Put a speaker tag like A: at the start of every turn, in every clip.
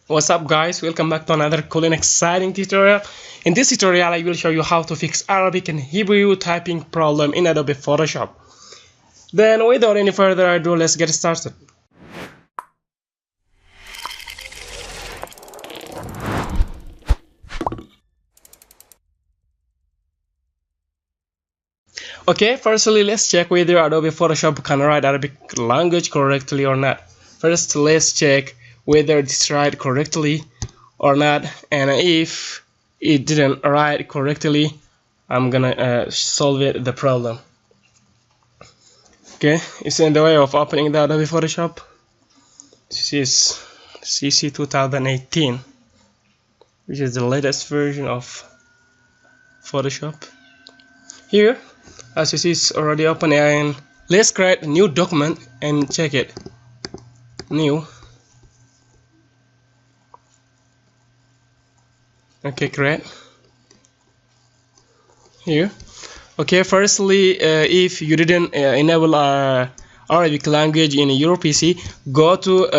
A: What's up guys, welcome back to another cool and exciting tutorial. In this tutorial I will show you how to fix Arabic and Hebrew typing problem in Adobe Photoshop. Then without any further ado, let's get started. Okay, firstly let's check whether Adobe Photoshop can write Arabic language correctly or not. First let's check whether it's right correctly or not, and if it didn't write correctly, I'm gonna solve the problem. Okay, it's in the way of opening the Adobe Photoshop. This is CC 2018, which is the latest version of Photoshop. Here, as you see, it's already open, and let's create a new document and check it. New. Okay, create. Here. Okay, firstly, if you didn't enable Arabic language in your PC, go to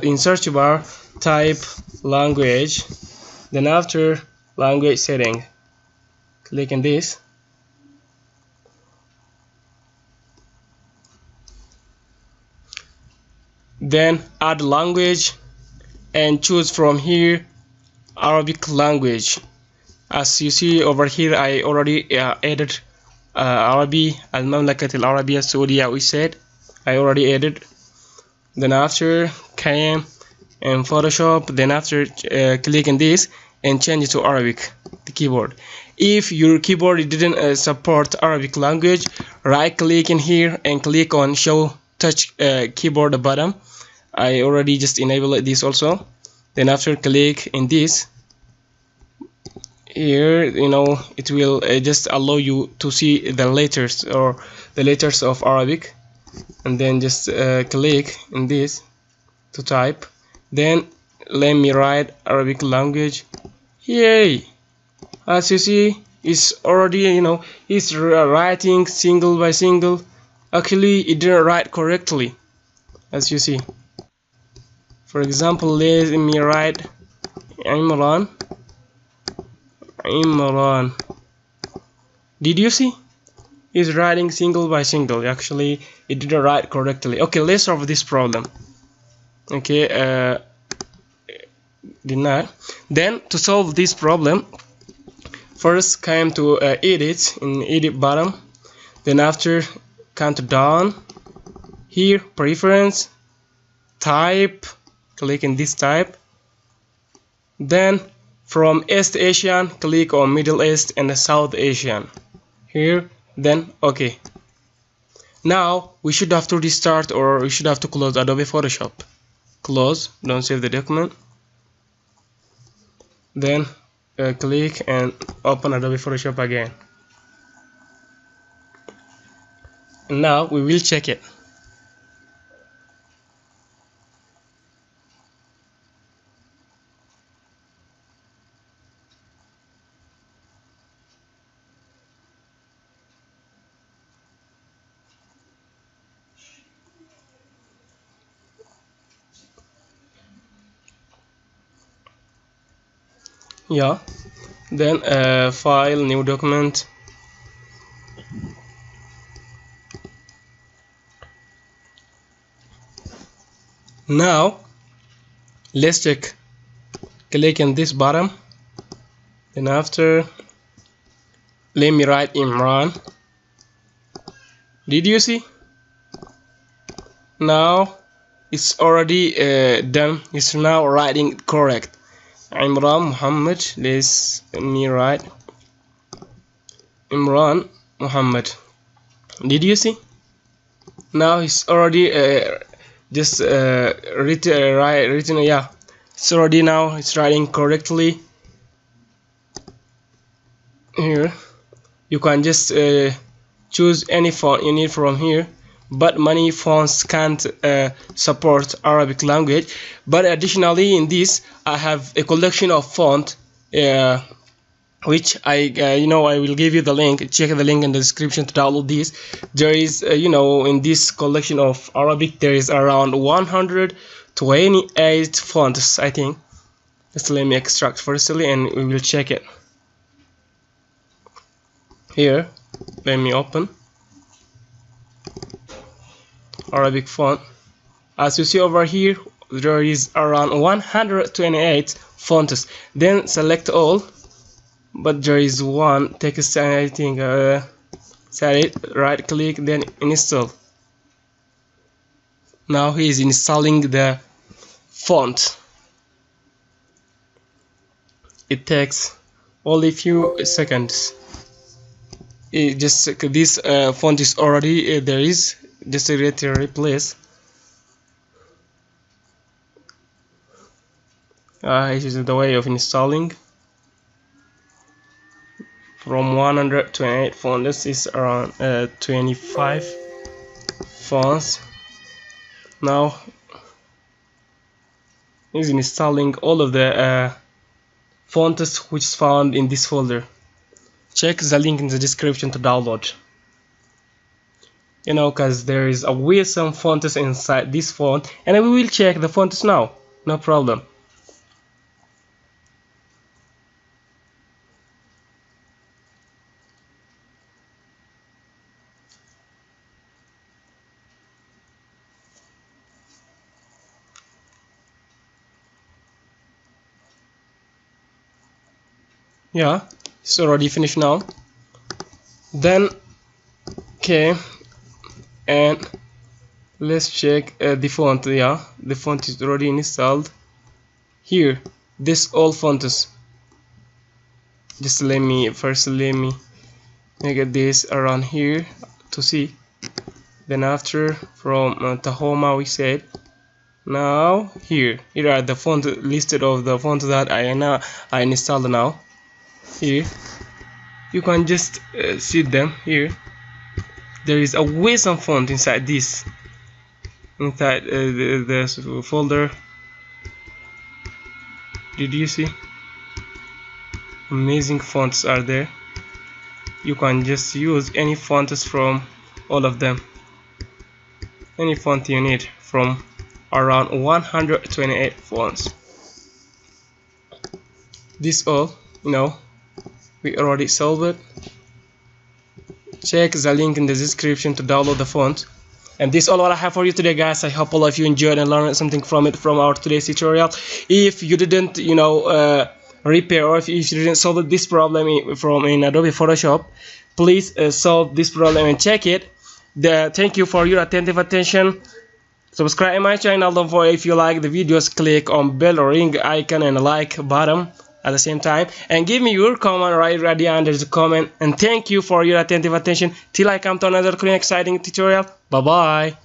A: in search bar, type language, then after language setting, click on this. Then add language and choose from here Arabic language. As you see over here, I already added Arabi Al-Mamlakat Al-Arabiya Saudiya, we said I already added. Then after came in Photoshop, then after click on this and change it to Arabic, the keyboard. If your keyboard didn't support Arabic language, right click in here and click on show touch keyboard button. I already just enabled this also. Then after click in this here, it will just allow you to see the letters or the letters of Arabic, and then just click in this to type. Then let me write Arabic language. Yay! As you see, it's already it's writing single by single. Actually it didn't write correctly, as you see. For example, let me write Imran. Did you see? It's writing single by single. Actually it didn't write correctly. Okay, let's solve this problem. Okay, did not. Then to solve this problem, first come to edit in edit button, then after count down, here preference, type, click in this type, then from East Asian click on Middle East and South Asian here, then okay. Now we should have to restart, or we should have to close Adobe Photoshop. Close, don't save the document, then click and open Adobe Photoshop again. And now we will check it. Yeah, then file, new document. Now let's check. Click on this bottom, then after let me write Imran. Did you see? Now it's already done. It's now writing correct. Imran Muhammad. Let me write Imran Muhammad. Did you see? Now it's already just written. Yeah, it's already now it's writing correctly. Here you can just choose any font you need from here, but many fonts can't support Arabic language. But additionally, in this I have a collection of font which I will give you the link. Check the link in the description to download this. There is in this collection of Arabic there is around 128 fonts, I think. Just let me extract firstly and we will check it. Here, let me open Arabic font. As you see over here, there is around 128 fonts. Then select all, but there is one text, I think set it, right click, then install. Now he is installing the font. It takes only few seconds. Just this font is already there is just a replace. This is the way of installing. From 128 fonts, this is around 25 fonts. Now is installing all of the fonts which is found in this folder. Check the link in the description to download. Because there is some fonts inside this font, and we will check the fonts now. No problem. Yeah, it's already finished now. Then okay, and let's check the font. Yeah, the font is already installed. Here, this all fonts. Just let me make this around here to see. Then after from Tahoma we said. Now here are the font listed of the fonts that I installed now. Here you can just see them. Here there is some font inside this, the folder. Did you see? Amazing fonts are there. You can just use any fonts from all of them, any font you need from around 128 fonts. This all, we already solved it. Check the link in the description to download the font. And this is all what I have for you today, guys. I hope all of you enjoyed and learned something from our today's tutorial. If you didn't repair, or if you didn't solve this problem in Adobe Photoshop, please solve this problem and check it. Thank you for your attentive attention. Subscribe my channel. Don't forget, if you like the videos, click on bell or ring icon and like button at the same time, and give me your comment right there under the comment. And thank you for your attentive attention till I come to another clean exciting tutorial. Bye bye.